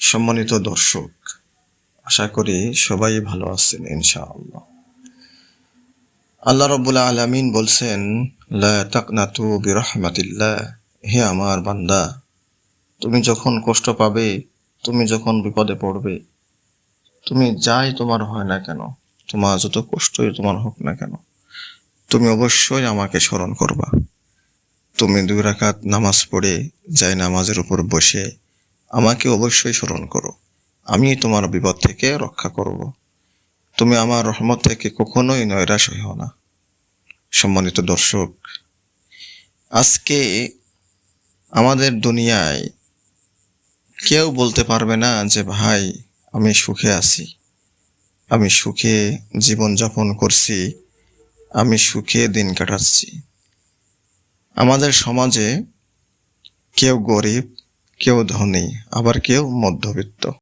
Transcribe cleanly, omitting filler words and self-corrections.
সম্মানিত দর্শক, আশা করি সবাই ভালো আছেন ইনশাআল্লাহ। আল্লাহ রাব্বুল আলামিন বলছেন, লা তাকনাতু বিরহমাতিল্লাহ, হে আমার বান্দা, তুমি যখন কষ্ট পাবে, তুমি যখন বিপদে পড়বে, তুমি যাই তোমার হয় না কেন, তোমার যত কষ্টই তোমার হোক না কেন, তুমি অবশ্যই আমাকে স্মরণ করবা। তুমি 2 রাকাত নামাজ পড়ে যাই নামাজের উপর বসে আমাকে অবশ্যই স্মরণ করো। আমি তোমার বিপদ থেকে রক্ষা করব। তুমি আমার রহমত থেকে কখনোই নৈরাশ হইও না। সম্মানিত দর্শক, আজকে আমাদের দুনিয়ায় কেউ বলতে পারবে না যে ভাই আমি সুখে আছি, আমি সুখে জীবন যাপন করছি, আমি সুখে দিন কাটাচ্ছি। আমাদের সমাজে কেউ গরিব, কেউ ধনী, আবার কেউ মধ্যবিত্ত।